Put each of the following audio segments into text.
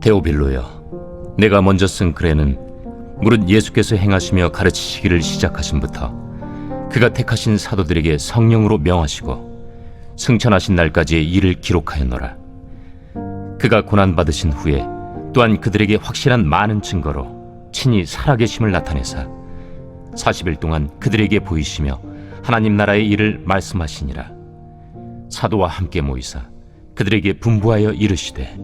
데오빌로여, 내가 먼저 쓴 글에는 무릇 예수께서 행하시며 가르치시기를 시작하신부터 그가 택하신 사도들에게 성령으로 명하시고 승천하신 날까지의 일을 기록하였노라. 그가 고난받으신 후에 또한 그들에게 확실한 많은 증거로 친히 살아계심을 나타내사 40일 동안 그들에게 보이시며 하나님 나라의 일을 말씀하시니라. 사도와 함께 모이사 그들에게 분부하여 이르시되,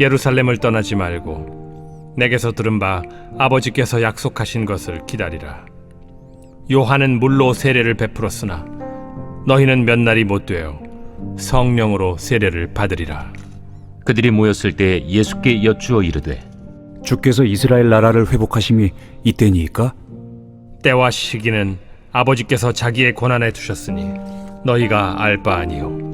예루살렘을 떠나지 말고 내게서 들은 바 아버지께서 약속하신 것을 기다리라. 요한은 물로 세례를 베풀었으나 너희는 몇 날이 못 되어 성령으로 세례를 받으리라. 그들이 모였을 때 예수께 여쭈어 이르되, 주께서 이스라엘 나라를 회복하심이 이때니이까? 때와 시기는 아버지께서 자기의 권한에 두셨으니 너희가 알 바 아니요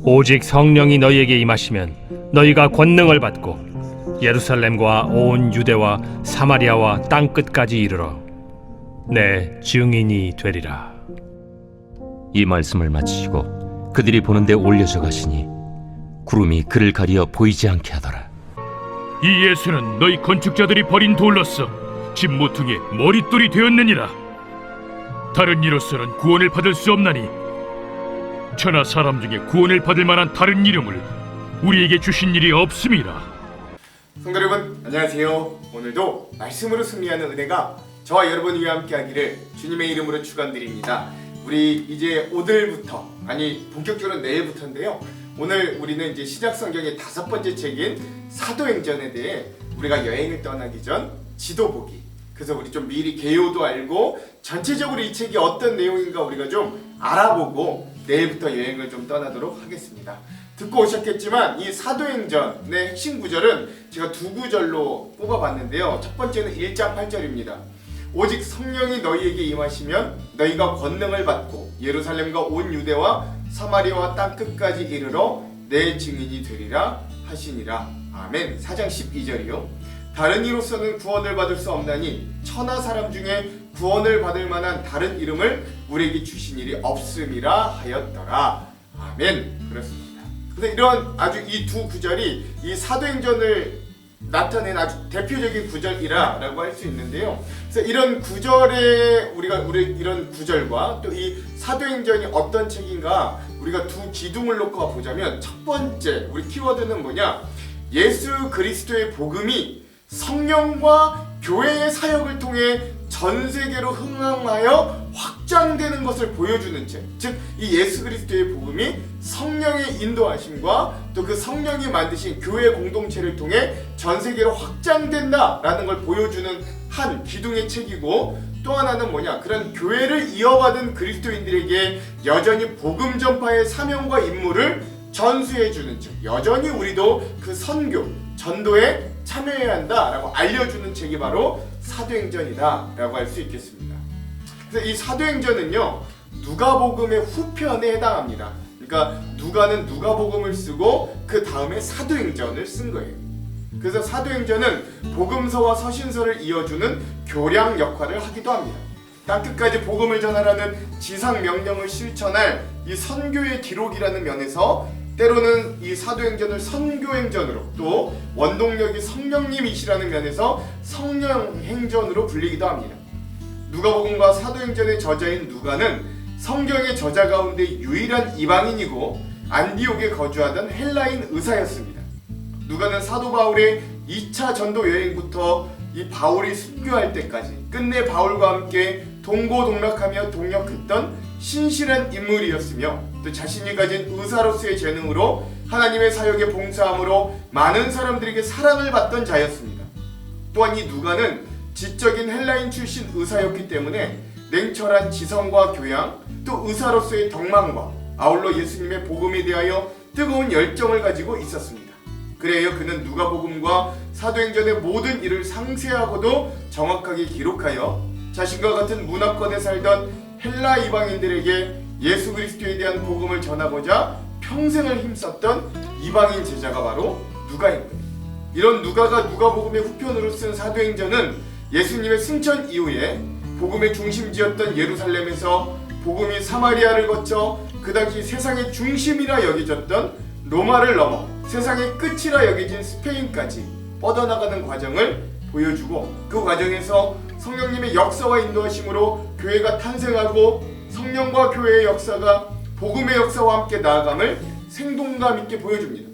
오직 성령이 너희에게 임하시면 너희가 권능을 받고 예루살렘과 온 유대와 사마리아와 땅 끝까지 이르러 내 증인이 되리라. 이 말씀을 마치시고 그들이 보는데 올려져 가시니 구름이 그를 가리어 보이지 않게 하더라. 이 예수는 너희 건축자들이 버린 돌로서 집 모퉁이의 머릿돌이 되었느니라. 다른 이로서는 구원을 받을 수 없나니 천하 사람 중에 구원을 받을 만한 다른 이름을 우리에게 주신 일이 없음이라. 성도 여러분, 안녕하세요. 오늘도 말씀으로 승리하는 은혜가 저와 여러분 위에 함께하기를 주님의 이름으로 축원드립니다. 우리 이제 오늘부터, 아니 본격적으로 내일부터인데요, 오늘 우리는 이제 신약성경의 5번째 책인 사도행전에 대해 우리가 여행을 떠나기 전 지도 보기, 그래서 우리 좀 미리 개요도 알고 전체적으로 이 책이 어떤 내용인가 우리가 좀 알아보고 내일부터 여행을 좀 떠나도록 하겠습니다. 듣고 오셨겠지만 이 사도행전의 핵심 구절은 제가 2구절로 뽑아봤는데요. 첫 번째는 1장 8절입니다. 오직 성령이 너희에게 임하시면 너희가 권능을 받고 예루살렘과 온 유대와 사마리아와 땅 끝까지 이르러 내 증인이 되리라 하시니라. 아멘. 4장 12절이요. 다른 이로서는 구원을 받을 수 없나니 천하 사람 중에 구원을 받을 만한 다른 이름을 우리에게 주신 일이 없음이라 하였더라. 아멘. 그렇습니다. 그래서 이런 아주 이 두 구절이 이 사도행전을 나타낸 아주 대표적인 구절이라고 할 수 있는데요. 그래서 이런 구절에 우리 이런 구절과 또 이 사도행전이 어떤 책인가 우리가 두 기둥을 놓고 보자면, 첫 번째 우리 키워드는 뭐냐? 예수 그리스도의 복음이 성령과 교회의 사역을 통해 전 세계로 흥황하여 확장되는 것을 보여주는 책, 즉 이 예수 그리스도의 복음이 성령의 인도하심과 또 그 성령이 만드신 교회 공동체를 통해 전 세계로 확장된다라는 걸 보여주는 한 기둥의 책이고, 또 하나는 뭐냐? 그런 교회를 이어받은 그리스도인들에게 여전히 복음 전파의 사명과 임무를 전수해주는 책, 여전히 우리도 그 선교, 전도에 참여해야 한다라고 알려주는 책이 바로 사도행전이다라고 할 수 있겠습니다. 그래서 이 사도행전은요, 누가복음의 후편에 해당합니다. 그러니까 누가는 누가복음을 쓰고 그 다음에 사도행전을 쓴 거예요. 그래서 사도행전은 복음서와 서신서를 이어주는 교량 역할을 하기도 합니다. 땅끝까지 복음을 전하라는 지상 명령을 실천할 이 선교의 기록이라는 면에서 때로는 이 사도행전을 선교행전으로, 또 원동력이 성령님이시라는 면에서 성령행전으로 불리기도 합니다. 누가복음과 사도행전의 저자인 누가는 성경의 저자 가운데 유일한 이방인이고 안디옥에 거주하던 헬라인 의사였습니다. 누가는 사도 바울의 2차 전도 여행부터 이 바울이 순교할 때까지 끝내 바울과 함께 동고동락하며 동역했던 신실한 인물이었으며, 또 자신이 가진 의사로서의 재능으로 하나님의 사역에 봉사함으로 많은 사람들에게 사랑을 받던 자였습니다. 또한 이 누가는 지적인 헬라인 출신 의사였기 때문에 냉철한 지성과 교양, 또 의사로서의 덕망과 아울러 예수님의 복음에 대하여 뜨거운 열정을 가지고 있었습니다. 그래요, 그는 누가복음과 사도행전의 모든 일을 상세하고도 정확하게 기록하여 자신과 같은 문화권에 살던 헬라 이방인들에게 예수 그리스도에 대한 복음을 전하고자 평생을 힘썼던 이방인 제자가 바로 누가인 거예요. 이런 누가가 누가복음의 후편으로 쓴 사도행전은 예수님의 승천 이후에 복음의 중심지였던 예루살렘에서 복음이 사마리아를 거쳐 그 당시 세상의 중심이라 여겨졌던 로마를 넘어 세상의 끝이라 여겨진 스페인까지 뻗어나가는 과정을 보여주고 그 과정에서 성령님의 역사와 인도하심으로 교회가 탄생하고 성령과 교회의 역사가 복음의 역사와 함께 나아감을 생동감 있게 보여줍니다.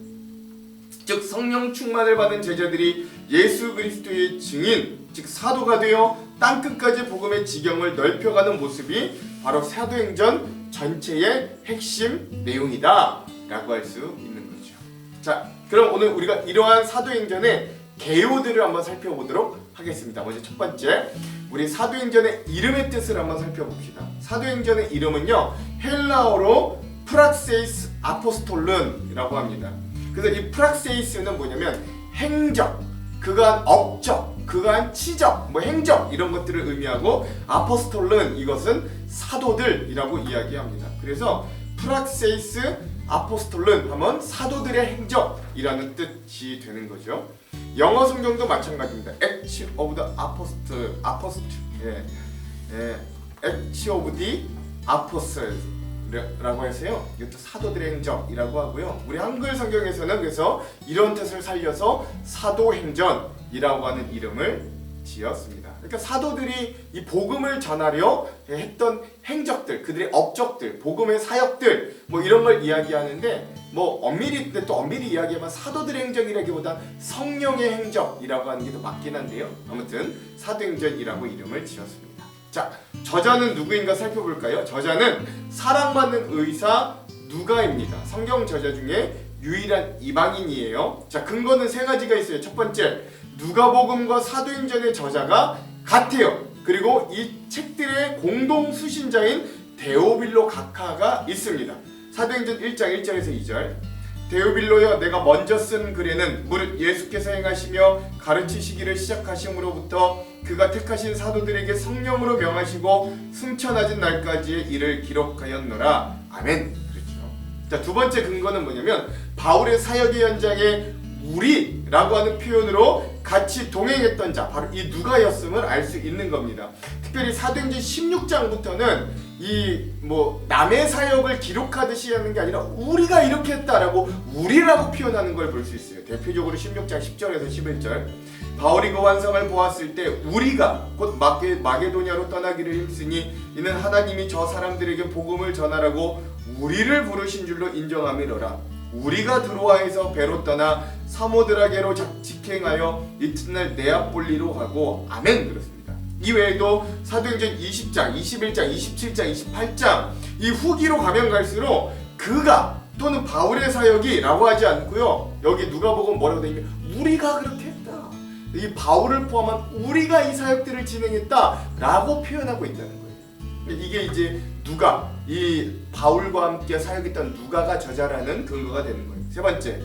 즉 성령 충만을 받은 제자들이 예수 그리스도의 증인, 즉 사도가 되어 땅끝까지 복음의 지경을 넓혀가는 모습이 바로 사도행전 전체의 핵심 내용이다 라고 할 수 있는 거죠. 자, 그럼 오늘 우리가 이러한 사도행전의 개요들을 한번 살펴보도록 하겠습니다. 먼저 첫 번째, 우리 사도행전의 이름의 뜻을 한번 살펴봅시다. 사도행전의 이름은요, 헬라어로 프락세이스 아포스톨론이라고 합니다. 그래서 이 프락세이스는 뭐냐면 행적, 그간 업적, 그간 치적, 뭐 행적 이런 것들을 의미하고 아포스톨론 이것은 사도들이라고 이야기합니다. 그래서 프락세이스 아포스톨론 하면 사도들의 행적이라는 뜻이 되는 거죠. 영어 성경도 마찬가지입니다. Acts of the Acts of the Apostles 라고 해서요, 이것도 사도들의 행적이라고 하고요. 우리 한글 성경에서는 그래서 이런 뜻을 살려서 사도행전이라고 하는 이름을 지었습니다. 그러니까 사도들이 이 복음을 전하려 했던 행적들, 그들의 업적들, 복음의 사역들 뭐 이런 걸 이야기하는데, 뭐 엄밀히 이야기하면 사도들의 행적이라기보다 성령의 행적이라고 하는 게 더 맞긴 한데요. 아무튼 사도행전이라고 이름을 지었습니다. 자, 저자는 누구인가 살펴볼까요? 저자는 사랑받는 의사 누가입니다. 성경 저자 중에 유일한 이방인이에요. 자, 근거는 세 가지가 있어요. 첫 번째, 누가복음과 사도행전의 저자가 같아요. 그리고 이 책들의 공동 수신자인 데오빌로 각하가 있습니다. 사도행전 1장 1절에서 2절, 데오빌로여, 내가 먼저 쓴 글에는 무릇 예수께서 행하시며 가르치시기를 시작하심으로부터 그가 택하신 사도들에게 성령으로 명하시고 승천하신 날까지의 일을 기록하였노라. 아멘. 그렇죠. 자, 두 번째 근거는 뭐냐면 바울의 사역의 현장에 우리라고 하는 표현으로 같이 동행했던 자, 바로 이 누가였음을 알 수 있는 겁니다. 특별히 사도행전 16장부터는 이 남의 사역을 기록하듯이 하는 게 아니라 우리가 이렇게 했다라고 우리라고 표현하는 걸 볼 수 있어요. 대표적으로 16장 10절에서 11절, 바울이 그 환상을 보았을 때 우리가 곧 마게도냐로 떠나기를 힘쓰니 이는 하나님이 저 사람들에게 복음을 전하라고 우리를 부르신 줄로 인정함이로라. 우리가 드로아에서 배로 떠나 사모드라게로 직행하여 이튿날 네아폴리로 가고. 아멘. 그렇습니다. 이 외에도 사도행전 20장, 21장, 27장, 28장 이 후기로 가면 갈수록 그가 또는 바울의 사역이 라고 하지 않고요, 여기 누가복음 뭐라고 되어 있냐면 우리가 그렇게 했다, 이 바울을 포함한 우리가 이 사역들을 진행했다 라고 표현하고 있다는 거예요. 이게 이제 누가, 이 바울과 함께 사역했던 누가가 저자라는 근거가 되는 거예요. 세 번째,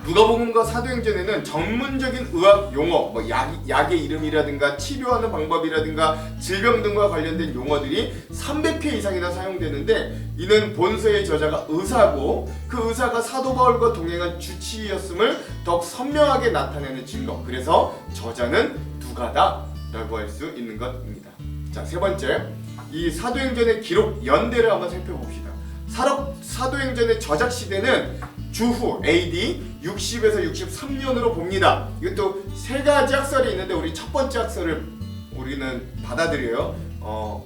누가복음과 사도행전에는 전문적인 의학 용어, 약의 이름이라든가 치료하는 방법이라든가 질병 등과 관련된 용어들이 300회 이상이나 사용되는데, 이는 본서의 저자가 의사고 그 의사가 사도 바울과 동행한 주치의였음을 더욱 선명하게 나타내는 증거, 그래서 저자는 누가다라고 할 수 있는 것입니다. 자, 세 번째, 이 사도행전의 기록 연대를 한번 살펴봅시다. 사도행전의 저작 시대는 주후 AD 60에서 63년으로 봅니다. 이것도 세 가지 학설이 있는데 우리 첫 번째 학설을 우리는 받아들여요.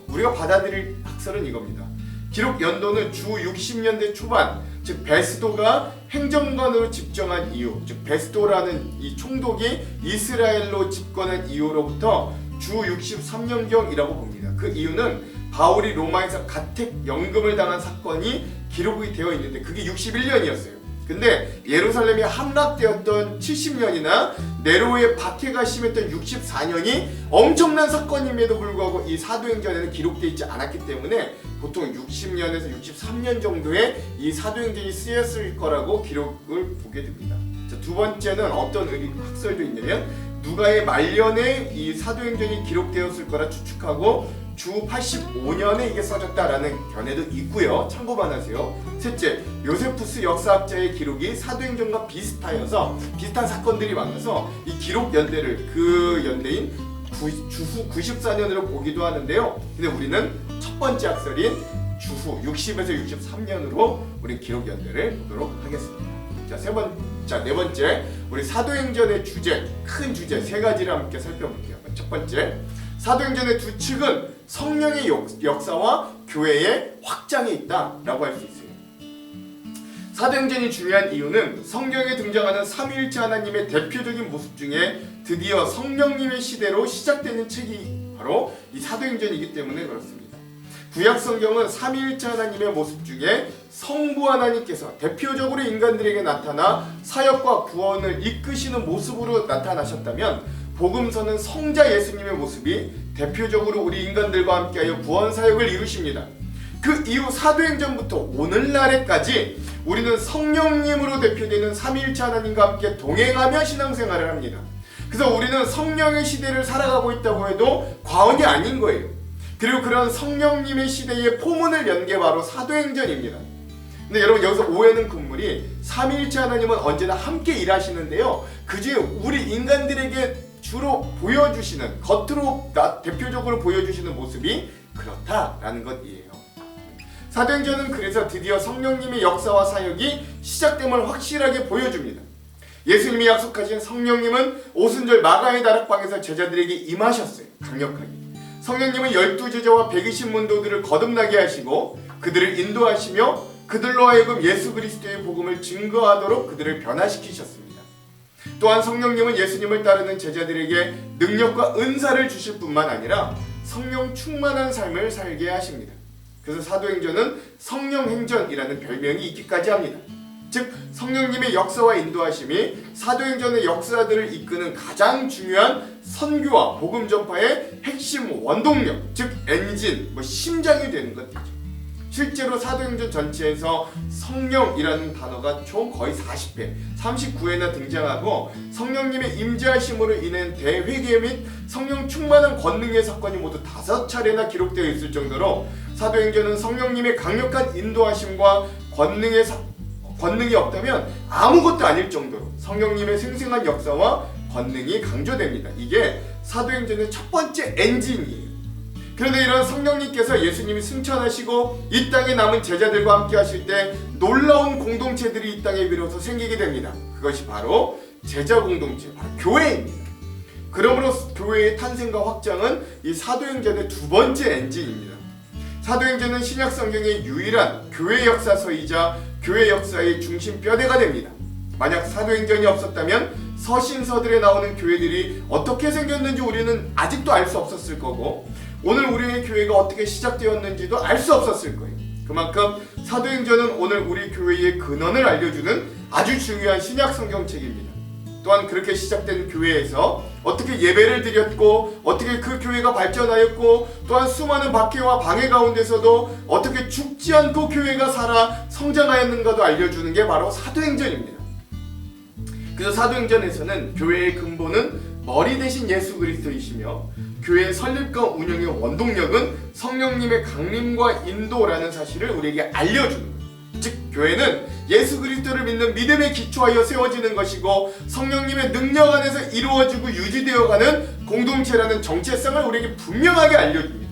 우리가 받아들일 학설은 이겁니다. 기록 연도는 주 60년대 초반, 즉 베스도가 행정관으로 집정한 이후, 즉 베스도라는 이 총독이 이스라엘로 집권한 이후로부터 주 63년경이라고 봅니다. 그 이유는 바울이 로마에서 가택 연금을 당한 사건이 기록이 되어 있는데 그게 61년이었어요. 근데 예루살렘이 함락되었던 70년이나 네로의 박해가 심했던 64년이 엄청난 사건임에도 불구하고 이 사도행전에는 기록되어 있지 않았기 때문에 보통 60년에서 63년 정도의 이 사도행전이 쓰였을 거라고 기록을 보게 됩니다. 자, 두 번째는 어떤 학설도 있냐면 누가의 말년에 이 사도행전이 기록되었을 거라 추측하고 주 85년에 이게 써졌다라는 견해도 있고요. 참고만 하세요. 셋째, 요세푸스 역사학자의 기록이 사도행전과 비슷하여서 비슷한 사건들이 많아서 이 기록 연대를 그 연대인 주후 94년으로 보기도 하는데요. 근데 우리는 첫 번째 학설인 주후 60에서 63년으로 우리 기록 연대를 보도록 하겠습니다. 네 번째, 우리 사도행전의 주제, 큰 주제 세 가지를 함께 살펴볼게요. 첫 번째, 사도행전의 두 측은 성령의 역사와 교회의 확장에 있다라고 할 수 있어요. 사도행전이 중요한 이유는 성경에 등장하는 삼위일체 하나님의 대표적인 모습 중에 드디어 성령님의 시대로 시작되는 책이 바로 이 사도행전이기 때문에 그렇습니다. 구약 성경은 삼위일체 하나님의 모습 중에 성부 하나님께서 대표적으로 인간들에게 나타나 사역과 구원을 이끄시는 모습으로 나타나셨다면, 복음서는 성자 예수님의 모습이 대표적으로 우리 인간들과 함께하여 구원 사역을 이루십니다. 그 이후 사도행전부터 오늘날에까지 우리는 성령님으로 대표되는 삼위일체 하나님과 함께 동행하며 신앙생활을 합니다. 그래서 우리는 성령의 시대를 살아가고 있다고 해도 과언이 아닌 거예요. 그리고 그런 성령님의 시대의 포문을 연 게 바로 사도행전입니다. 근데 여러분, 여기서 오해는 금물이 삼위일체 하나님은 언제나 함께 일하시는데요, 그중에 우리 인간들에게 주로 보여주시는, 겉으로 대표적으로 보여주시는 모습이 그렇다라는 것이에요. 사도행전은 그래서 드디어 성령님의 역사와 사역이 시작됨을 확실하게 보여줍니다. 예수님이 약속하신 성령님은 오순절 마가의 다락방에서 제자들에게 임하셨어요. 강력하게. 성령님은 12제자와 120문도들을 거듭나게 하시고 그들을 인도하시며 그들로 하여금 예수 그리스도의 복음을 증거하도록 그들을 변화시키셨습니다. 또한 성령님은 예수님을 따르는 제자들에게 능력과 은사를 주실 뿐만 아니라 성령 충만한 삶을 살게 하십니다. 그래서 사도행전은 성령행전이라는 별명이 있기까지 합니다. 즉, 성령님의 역사와 인도하심이 사도행전의 역사들을 이끄는 가장 중요한 선교와 복음 전파의 핵심 원동력, 즉 엔진, 심장이 되는 것이죠. 실제로 사도행전 전체에서 성령이라는 단어가 총 거의 40회, 39회나 등장하고, 성령님의 임재하심으로 인한 대회개 및 성령 충만한 권능의 사건이 모두 5차례나 기록되어 있을 정도로 사도행전은 성령님의 강력한 인도하심과 권능이 없다면 아무것도 아닐 정도로 성령님의 생생한 역사와 권능이 강조됩니다. 이게 사도행전의 첫 번째 엔진이에요. 그런데 이런 성령님께서 예수님이 승천하시고 이 땅에 남은 제자들과 함께 하실 때 놀라운 공동체들이 이 땅에 비로소 생기게 됩니다. 그것이 바로 제자 공동체, 바로 교회입니다. 그러므로 교회의 탄생과 확장은 이 사도행전의 두 번째 엔진입니다. 사도행전은 신약 성경의 유일한 교회 역사서이자 교회 역사의 중심뼈대가 됩니다. 만약 사도행전이 없었다면 서신서들에 나오는 교회들이 어떻게 생겼는지 우리는 아직도 알 수 없었을 거고, 오늘 우리의 교회가 어떻게 시작되었는지도 알 수 없었을 거예요. 그만큼 사도행전은 오늘 우리 교회의 근원을 알려주는 아주 중요한 신약 성경책입니다. 또한 그렇게 시작된 교회에서 어떻게 예배를 드렸고, 어떻게 그 교회가 발전하였고, 또한 수많은 박해와 방해 가운데서도 어떻게 죽지 않고 교회가 살아 성장하였는가도 알려주는 게 바로 사도행전입니다. 그래서 사도행전에서는 교회의 근본은 머리 대신 예수 그리스도이시며, 교회의 설립과 운영의 원동력은 성령님의 강림과 인도라는 사실을 우리에게 알려주는 거예요. 즉, 교회는 예수 그리스도를 믿는 믿음에 기초하여 세워지는 것이고, 성령님의 능력 안에서 이루어지고 유지되어가는 공동체라는 정체성을 우리에게 분명하게 알려줍니다.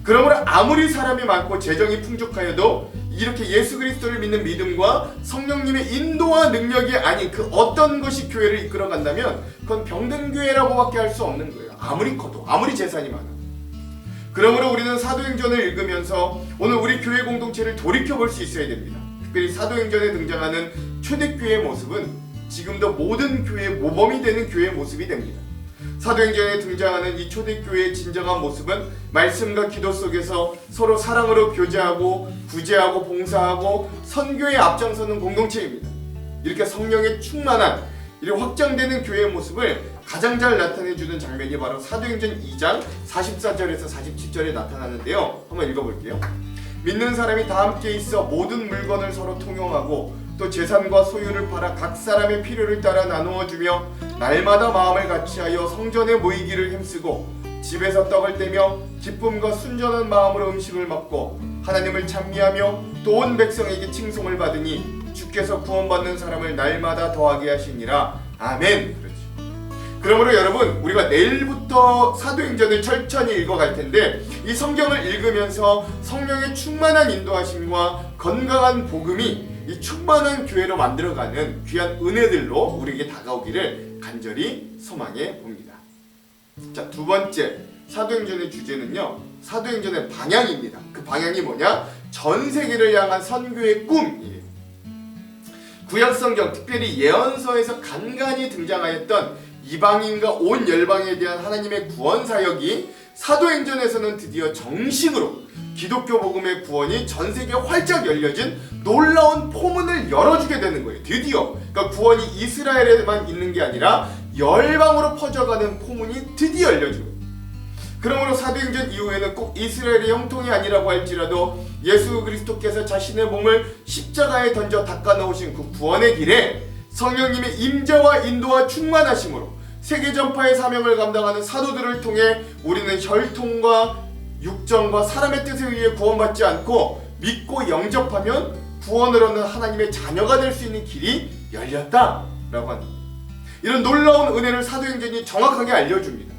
그러므로 아무리 사람이 많고 재정이 풍족하여도 이렇게 예수 그리스도를 믿는 믿음과 성령님의 인도와 능력이 아닌 그 어떤 것이 교회를 이끌어간다면 그건 병든 교회라고밖에 할 수 없는 거예요. 아무리 커도, 아무리 재산이 많아. 그러므로 우리는 사도행전을 읽으면서 오늘 우리 교회 공동체를 돌이켜볼 수 있어야 됩니다. 특별히 사도행전에 등장하는 초대교회의 모습은 지금도 모든 교회의 모범이 되는 교회의 모습이 됩니다. 사도행전에 등장하는 이 초대교회의 진정한 모습은 말씀과 기도 속에서 서로 사랑으로 교제하고 구제하고 봉사하고 선교에 앞장서는 공동체입니다. 이렇게 성령의 충만한, 이렇게 확장되는 교회의 모습을 가장 잘 나타내주는 장면이 바로 사도행전 2장 44절에서 47절에 나타나는데요. 한번 읽어볼게요. 믿는 사람이 다 함께 있어 모든 물건을 서로 통용하고 또 재산과 소유를 팔아 각 사람의 필요를 따라 나누어 주며 날마다 마음을 같이하여 성전에 모이기를 힘쓰고 집에서 떡을 떼며 기쁨과 순전한 마음으로 음식을 먹고 하나님을 찬미하며 또 온 백성에게 칭송을 받으니 주께서 구원받는 사람을 날마다 더하게 하시니라. 아멘. 그러므로 여러분, 우리가 내일부터 사도행전을 철저히 읽어갈 텐데 이 성경을 읽으면서 성령의 충만한 인도하심과 건강한 복음이 이 충만한 교회로 만들어가는 귀한 은혜들로 우리에게 다가오기를 간절히 소망해 봅니다. 자, 두 번째 사도행전의 주제는요, 사도행전의 방향입니다. 그 방향이 뭐냐? 전 세계를 향한 선교의 꿈이에요. 구약성경, 특별히 예언서에서 간간히 등장하였던 이방인과 온 열방에 대한 하나님의 구원 사역이 사도행전에서는 드디어 정식으로 기독교 복음의 구원이 전 세계에 활짝 열려진 놀라운 포문을 열어주게 되는 거예요. 드디어. 그러니까 구원이 이스라엘에만 있는 게 아니라 열방으로 퍼져가는 포문이 드디어 열려지고, 그러므로 사도행전 이후에는 꼭 이스라엘의 형통이 아니라고 할지라도 예수 그리스도께서 자신의 몸을 십자가에 던져 닦아 놓으신 그 구원의 길에 성령님의 임재와 인도와 충만하심으로 세계 전파의 사명을 감당하는 사도들을 통해 우리는 혈통과 육정과 사람의 뜻에 의해 구원받지 않고 믿고 영접하면 구원을 얻는 하나님의 자녀가 될 수 있는 길이 열렸다라고 합니다. 이런 놀라운 은혜를 사도행전이 정확하게 알려줍니다.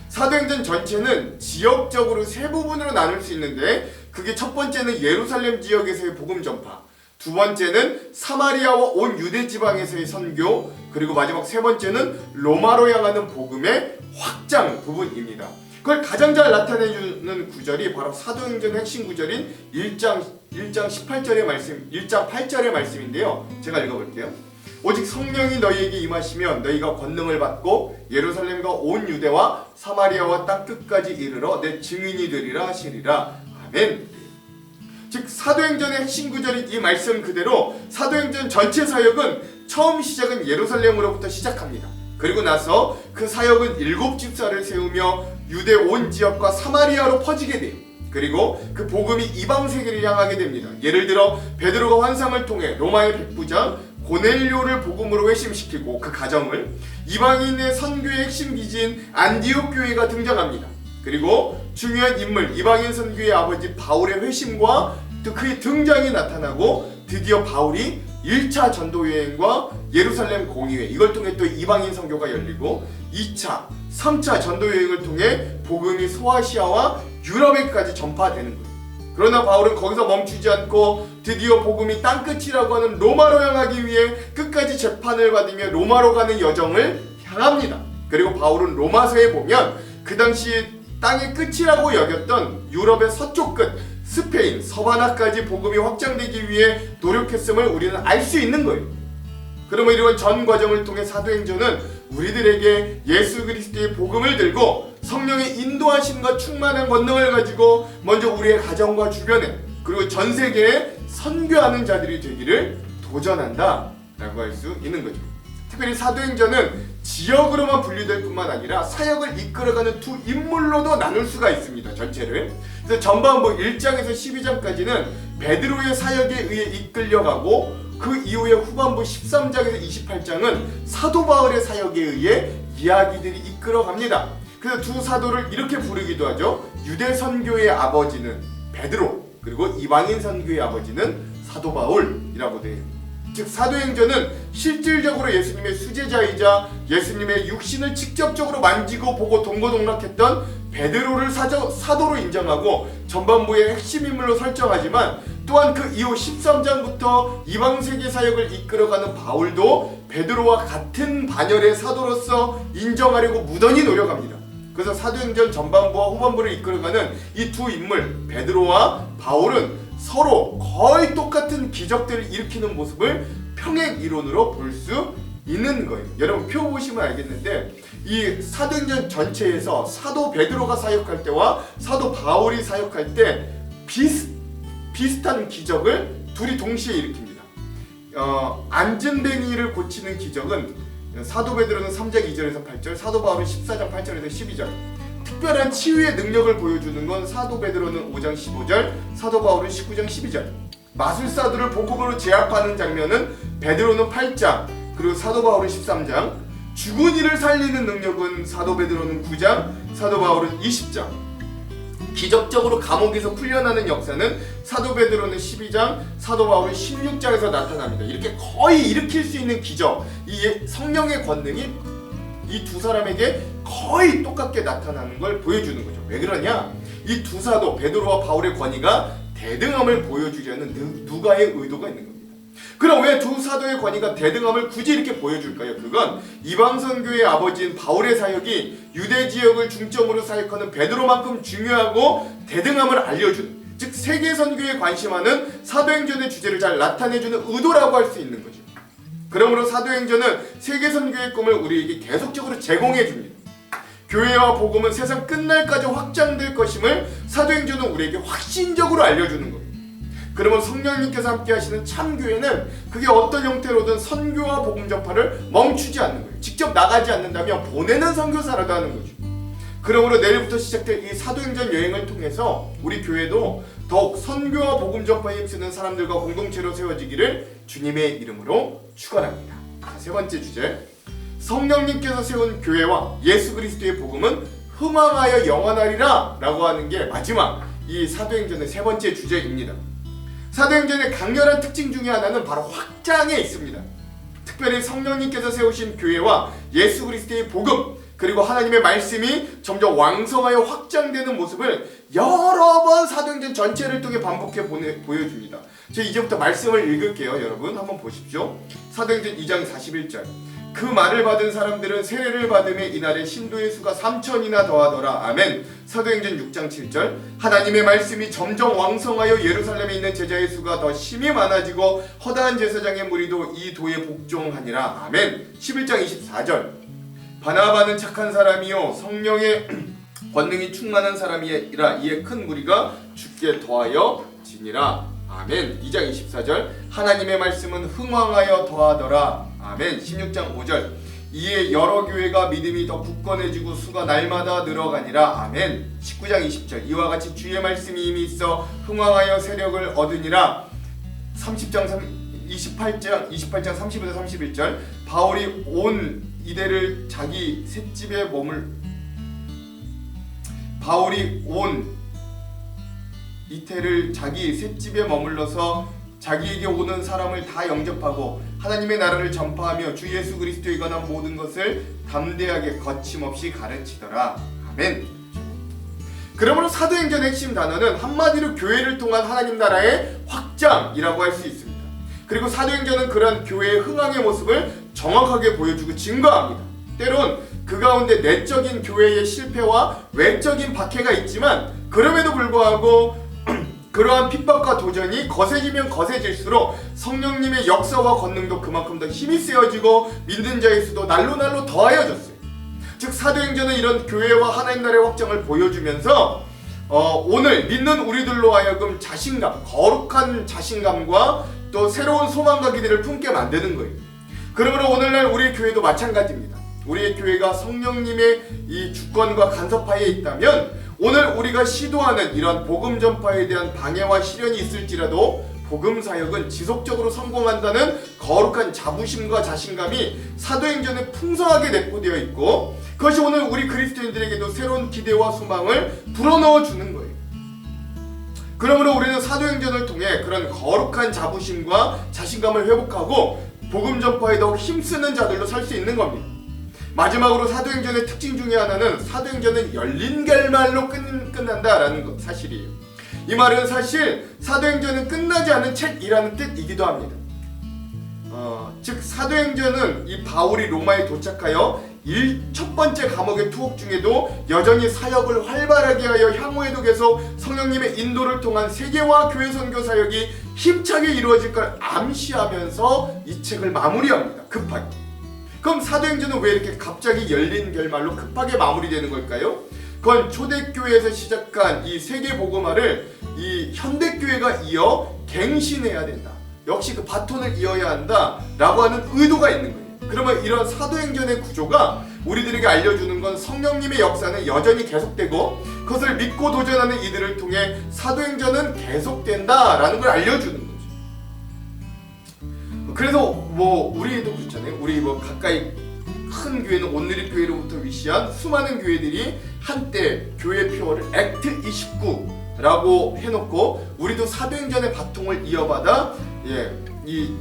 사도행전 전체는 지역적으로 세 부분으로 나눌 수 있는데, 그게 첫 번째는 예루살렘 지역에서의 복음 전파, 두 번째는 사마리아와 온 유대 지방에서의 선교, 그리고 마지막 세 번째는 로마로 향하는 복음의 확장 부분입니다. 그걸 가장 잘 나타내주는 구절이 바로 사도행전 핵심 구절인 1장 18절의 말씀, 1장 8절의 말씀인데요. 제가 읽어볼게요. 오직 성령이 너희에게 임하시면 너희가 권능을 받고 예루살렘과 온 유대와 사마리아와 땅 끝까지 이르러 내 증인이 되리라 하시리라. 아멘. 즉 사도행전의 핵심 구절인 이 말씀 그대로 사도행전 전체 사역은 처음 시작은 예루살렘으로부터 시작합니다. 그리고 나서 그 사역은 7집사를 세우며 유대 온 지역과 사마리아로 퍼지게 돼요. 그리고 그 복음이 이방 세계를 향하게 됩니다. 예를 들어 베드로가 환상을 통해 로마의 백부장 고넬료를 복음으로 회심시키고 그 가정을, 이방인의 선교의 핵심 기지인 안디옥 교회가 등장합니다. 그리고 중요한 인물 이방인 선교의 아버지 바울의 회심과 또 그의 등장이 나타나고, 드디어 바울이 1차 전도 여행과 예루살렘 공의회, 이걸 통해 또 이방인 선교가 열리고 2차, 3차 전도 여행을 통해 복음이 소아시아와 유럽에까지 전파되는 거예요. 그러나 바울은 거기서 멈추지 않고 드디어 복음이 땅끝이라고 하는 로마로 향하기 위해 끝까지 재판을 받으며 로마로 가는 여정을 향합니다. 그리고 바울은 로마서에 보면 그 당시 땅의 끝이라고 여겼던 유럽의 서쪽 끝, 스페인, 서바나까지 복음이 확장되기 위해 노력했음을 우리는 알 수 있는 거예요. 그러면 이런 전 과정을 통해 사도행전은 우리들에게 예수 그리스도의 복음을 들고 성령의 인도하심과 충만한 권능을 가지고 먼저 우리의 가정과 주변에, 그리고 전 세계에 선교하는 자들이 되기를 도전한다 라고 할 수 있는 거죠. 특별히 사도행전은 지역으로만 분류될 뿐만 아니라 사역을 이끌어가는 두 인물로도 나눌 수가 있습니다. 전체를. 그래서 전반부 1장에서 12장까지는 베드로의 사역에 의해 이끌려가고, 그 이후에 후반부 13장에서 28장은 사도 바울의 사역에 의해 이야기들이 이끌어갑니다. 그래서 두 사도를 이렇게 부르기도 하죠. 유대 선교의 아버지는 베드로, 그리고 이방인 선교의 아버지는 사도 바울이라고 돼요. 즉 사도행전은 실질적으로 예수님의 수제자이자 예수님의 육신을 직접적으로 만지고 보고 동고동락했던 베드로를 사도로 인정하고 전반부의 핵심 인물로 설정하지만, 또한 그 이후 13장부터 이방세계 사역을 이끌어가는 바울도 베드로와 같은 반열의 사도로서 인정하려고 무던히 노력합니다. 그래서 사도행전 전반부와 후반부를 이끌어가는 이 두 인물 베드로와 바울은 서로 거의 똑같은 기적들을 일으키는 모습을 평행 이론으로 볼 수 있는 거예요. 여러분 표 보시면 알겠는데, 이 사도행전 전체에서 사도 베드로가 사역할 때와 사도 바울이 사역할 때 비슷한 기적을 둘이 동시에 일으킵니다. 안진뱅이를 고치는 기적은 사도 베드로는 3장 2절에서 8절, 사도 바울은 14장 8절에서 12절. 특별한 치유의 능력을 보여주는 건 사도 베드로는 5장 15절, 사도 바울은 19장 12절. 마술사들을 복음으로 제압하는 장면은 베드로는 8장, 그리고 사도 바울은 13장. 죽은 이를 살리는 능력은 사도 베드로는 9장, 사도 바울은 20장. 기적적으로 감옥에서 풀려나는 역사는 사도 베드로는 12장, 사도 바울은 16장에서 나타납니다. 이렇게 거의 일으킬 수 있는 기적, 이 성령의 권능이 이 두 사람에게 거의 똑같게 나타나는 걸 보여주는 거죠. 왜 그러냐? 이 두 사도 베드로와 바울의 권위가 대등함을 보여주려는 누가의 의도가 있는 겁니다. 그럼 왜 두 사도의 권위가 대등함을 굳이 이렇게 보여줄까요? 그건 이방 선교의 아버지인 바울의 사역이 유대 지역을 중점으로 사역하는 베드로만큼 중요하고 대등함을 알려주는, 즉 세계 선교에 관심하는 사도행전의 주제를 잘 나타내주는 의도라고 할 수 있는 거죠. 그러므로 사도행전은 세계 선교의 꿈을 우리에게 계속적으로 제공해 줍니다. 교회와 복음은 세상 끝날까지 확장될 것임을 사도행전은 우리에게 확신적으로 알려주는 겁니다. 그러면 성령님께서 함께 하시는 참교회는 그게 어떤 형태로든 선교와 복음 전파를 멈추지 않는 거예요. 직접 나가지 않는다면 보내는 선교사라도 하는 거죠. 그러므로 내일부터 시작될 이 사도행전 여행을 통해서 우리 교회도 더욱 선교와 복음 전파에 힘쓰는 사람들과 공동체로 세워지기를 주님의 이름으로 축원합니다. 세 번째 주제, 성령님께서 세운 교회와 예수 그리스도의 복음은 흥왕하여 영원하리라 라고 하는 게 마지막 이 사도행전의 세 번째 주제입니다. 사도행전의 강렬한 특징 중에 하나는 바로 확장에 있습니다. 특별히 성령님께서 세우신 교회와 예수 그리스도의 복음, 그리고 하나님의 말씀이 점점 왕성하여 확장되는 모습을 여러 번 사도행전 전체를 통해 반복해 보여줍니다. 제가 이제부터 말씀을 읽을게요. 여러분 한번 보십시오. 사도행전 2장 41절, 그 말을 받은 사람들은 세례를 받음에 이날에 신도의 수가 3,000이나 더하더라. 아멘. 사도행전 6장 7절, 하나님의 말씀이 점점 왕성하여 예루살렘에 있는 제자의 수가 더 심히 많아지고 허다한 제사장의 무리도 이 도에 복종하니라. 아멘. 11장 24절, 바나바는 착한 사람이요 성령의 권능이 충만한 사람이라 이에 큰 무리가 주께 더하여 지니라. 아멘. 2장 24절, 하나님의 말씀은 흥왕하여 더하더라. 아멘. 16장 5절, 이에 여러 교회가 믿음이 더 굳건해지고 수가 날마다 늘어가니라. 아멘. 19장 20절, 이와 같이 주의 말씀이 이미 있어 흥왕하여 세력을 얻으니라. 28장 30에서 31절, 바울이 온 이대를 자기 셋집에 이태를 자기 셋집에 머물러서 자기에게 오는 사람을 다 영접하고 하나님의 나라를 전파하며 주 예수 그리스도에 관한 모든 것을 담대하게 거침없이 가르치더라. 아멘. 그러므로 사도행전의 핵심 단어는 한마디로 교회를 통한 하나님 나라의 확장이라고 할 수 있습니다. 그리고 사도행전은 그러한 교회의 흥황의 모습을 정확하게 보여주고 증거합니다. 때론 그 가운데 내적인 교회의 실패와 외적인 박해가 있지만 그럼에도 불구하고 그러한 핍박과 도전이 거세지면 거세질수록 성령님의 역사와 권능도 그만큼 더 힘이 세워지고 믿는 자의 수도 날로 더하여졌어요. 즉 사도행전은 이런 교회와 하나님 나라의 확장을 보여주면서 오늘 믿는 우리들로 하여금 자신감, 거룩한 자신감과 또 새로운 소망과 기대를 품게 만드는 거예요. 그러므로 오늘날 우리 교회도 마찬가지입니다. 우리의 교회가 성령님의 이 주권과 간섭하에 있다면 오늘 우리가 시도하는 이런 복음 전파에 대한 방해와 시련이 있을지라도 복음 사역은 지속적으로 성공한다는 거룩한 자부심과 자신감이 사도행전에 풍성하게 내포되어 있고 그것이 오늘 우리 그리스도인들에게도 새로운 기대와 소망을 불어넣어 주는 거예요. 그러므로 우리는 사도행전을 통해 그런 거룩한 자부심과 자신감을 회복하고 복음 전파에 더욱 힘쓰는 자들로 살 수 있는 겁니다. 마지막으로 사도행전의 특징 중에 하나는 사도행전은 열린 결말로 끝난다라는 사실이에요. 이 말은 사실 사도행전은 끝나지 않은 책이라는 뜻이기도 합니다. 즉 사도행전은 이 바울이 로마에 도착하여 첫 번째 감옥의 투옥 중에도 여전히 사역을 활발하게 하여 향후에도 계속 성령님의 인도를 통한 세계화 교회 선교 사역이 힘차게 이루어질 걸 암시하면서 이 책을 마무리합니다. 급하게. 그럼 사도행전은 왜 이렇게 갑자기 열린 결말로 급하게 마무리되는 걸까요? 그건 초대교회에서 시작한 이 세계복음화를 이 현대교회가 이어 갱신해야 된다. 역시 그 바톤을 이어야 한다 라고 하는 의도가 있는 거예요. 그러면 이런 사도행전의 구조가 우리들에게 알려주는 건 성령님의 역사는 여전히 계속되고 그것을 믿고 도전하는 이들을 통해 사도행전은 계속된다라는 걸 알려주는 거죠. 그래서 우리도 그렇잖아요. 우리 가까이 큰 교회는 온누리 교회로부터 위시한 수많은 교회들이 한때 교회 표어를 액트 29라고 해놓고 우리도 사도행전의 바통을 이어받아 이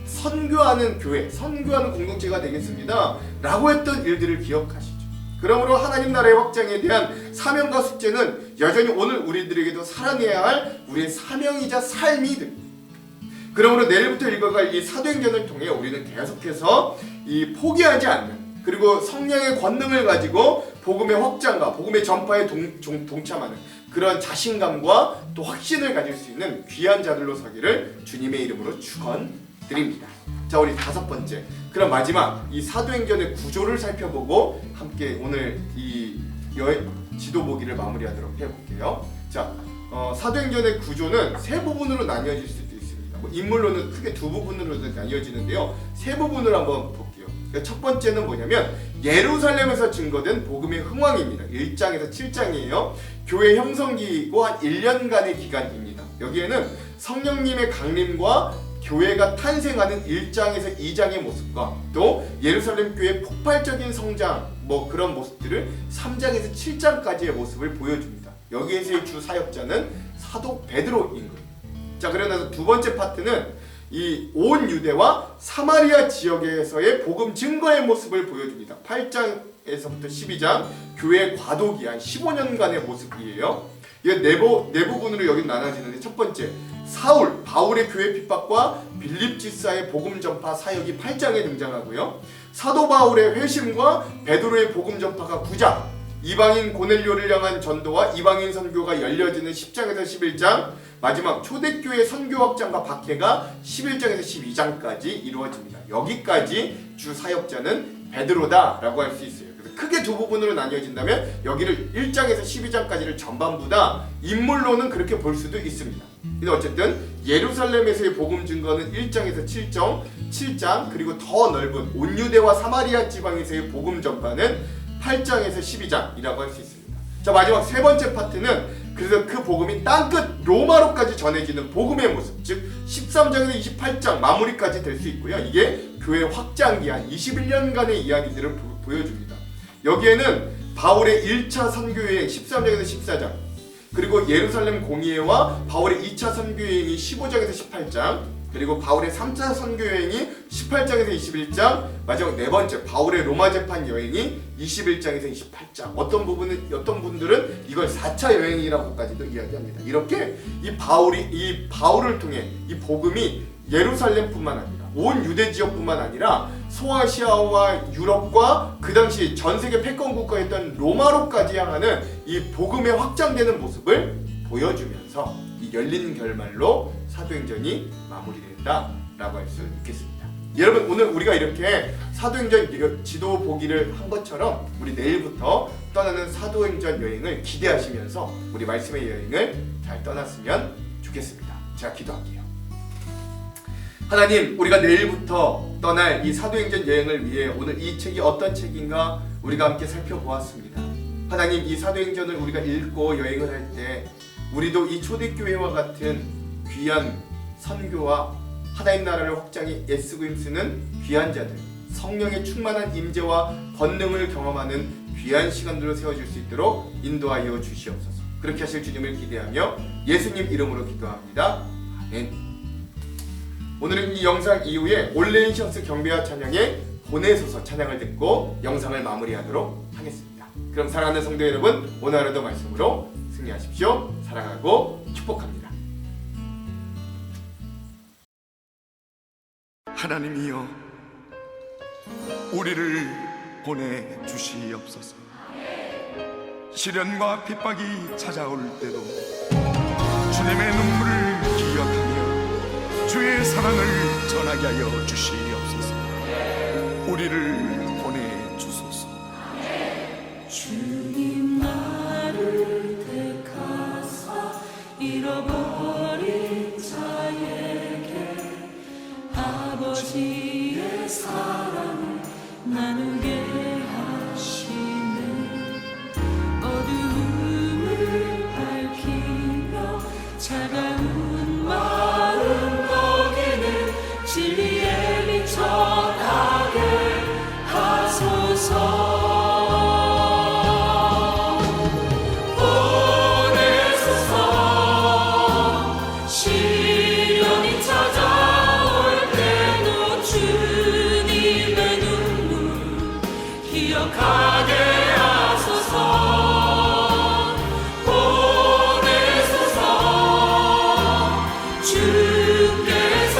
선교하는 교회, 선교하는 공동체가 되겠습니다 라고 했던 일들을 기억하시죠. 그러므로 하나님 나라의 확장에 대한 사명과 숙제는 여전히 오늘 우리들에게도 살아내야 할 우리의 사명이자 삶이 됩니다. 그러므로 내일부터 읽어갈 이 사도행전을 통해 우리는 계속해서 이 포기하지 않는, 그리고 성령의 권능을 가지고 복음의 확장과 복음의 전파에 동참하는 그런 자신감과 또 확신을 가질 수 있는 귀한 자들로 서기를 주님의 이름으로 축원드립니다. 자, 우리 5번째, 그럼 마지막 이 사도행전의 구조를 살펴보고 함께 오늘 이 지도 보기를 마무리하도록 해볼게요. 자, 사도행전의 구조는 세 부분으로 나뉘어질 수도 있습니다. 인물로는 크게 두 부분으로 나뉘어지는데요. 세 부분을 한번 볼게요. 그러니까 첫 번째는 뭐냐면 예루살렘에서 증거된 복음의 흥왕입니다. 1장에서 7장이에요. 교회 형성기고 한 1년간의 기간입니다. 여기에는 성령님의 강림과 교회가 탄생하는 1장에서 2장의 모습과 또 예루살렘 교회의 폭발적인 성장 그런 모습들을 3장에서 7장까지의 모습을 보여줍니다. 여기에서의 주 사역자는 사도 베드로인 거예요. 자, 그러면서 두 번째 파트는 이 온 유대와 사마리아 지역에서의 복음 증거의 모습을 보여줍니다. 8장에서부터 12장 교회의 과도기한 15년간의 모습이에요. 이게 네 부분으로 여기 나눠지는데, 첫 번째 바울의 교회 핍박과 빌립 지사의 복음 전파 사역이 8장에 등장하고요. 사도 바울의 회심과 베드로의 복음 전파가 9장, 이방인 고넬료를 향한 전도와 이방인 선교가 열려지는 10장에서 11장, 마지막 초대교회 선교 확장과 박해가 11장에서 12장까지 이루어집니다. 여기까지 주 사역자는 베드로다라고 할 수 있어요. 그래서 크게 두 부분으로 나뉘어진다면 여기를 1장에서 12장까지를 전반부 다 인물로는 그렇게 볼 수도 있습니다. 근데 어쨌든 예루살렘에서의 복음 증거는 1장에서 7장, 그리고 더 넓은 온유대와 사마리아 지방에서의 복음 전파는 8장에서 12장이라고 할 수 있습니다. 자, 마지막 세 번째 파트는 그래서 그 복음이 땅끝 로마로까지 전해지는 복음의 모습, 즉 13장에서 28장 마무리까지 될 수 있고요. 이게 교회 확장 기한 21년간의 이야기들을 보여줍니다. 여기에는 바울의 1차 선교여행 13장에서 14장, 그리고 예루살렘 공의회와 바울의 2차 선교여행이 15장에서 18장, 그리고 바울의 3차 선교여행이 18장에서 21장, 마지막 네 번째 바울의 로마 재판 여행이 21장에서 28장. 어떤 분들은 이걸 4차 여행이라고까지도 이야기합니다. 이렇게 이 바울을 통해 이 복음이 예루살렘뿐만 아니라 온 유대 지역뿐만 아니라 소아시아와 유럽과 그 당시 전 세계 패권 국가였던 로마로까지 향하는 이 복음의 확장되는 모습을 보여주면서 이 열린 결말로 사도행전이 마무리된다라고 할 수 있겠습니다. 여러분, 오늘 우리가 이렇게 사도행전 지도 보기를 한 것처럼 우리 내일부터 떠나는 사도행전 여행을 기대하시면서 우리 말씀의 여행을 잘 떠났으면 좋겠습니다. 제가 기도할게요. 하나님, 우리가 내일부터 떠날 이 사도행전 여행을 위해 오늘 이 책이 어떤 책인가 우리가 함께 살펴보았습니다. 하나님, 이 사도행전을 우리가 읽고 여행을 할 때 우리도 이 초대교회와 같은 귀한 선교와 하나님 나라를 확장에 애쓰고 힘쓰는 귀한 자들, 성령의 충만한 임재와 권능을 경험하는 귀한 시간들로 세워질 수 있도록 인도하여 주시옵소서. 그렇게 하실 주님을 기대하며 예수님 이름으로 기도합니다. 아멘. 오늘은 이 영상 이후에 올레인션스 경배와 찬양에 보내소서 찬양을 듣고 영상을 마무리하도록 하겠습니다. 그럼 사랑하는 성도 여러분, 오늘 하루도 말씀으로 승리하십시오. 사랑하고 축복합니다. 하나님이여, 우리를 보내주시옵소서. 시련과 핍박이 찾아올 때도 주님의 눈물을 기억하며 주의 사랑을 전하게 하여 주시옵소서. 우리를 보내주소서. 주님 나를 택하사 잃어버린 자에게 아버지의 사랑을 나누게 하시네. 어두움을 밝히며 차가운 마음 거기는 진리의 빛 전하게 하소서. 기억하게 하소서. 보내소서. 주께서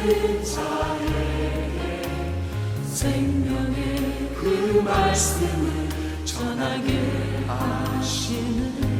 모든 자에게 생명의 그 말씀을 전하게 하시는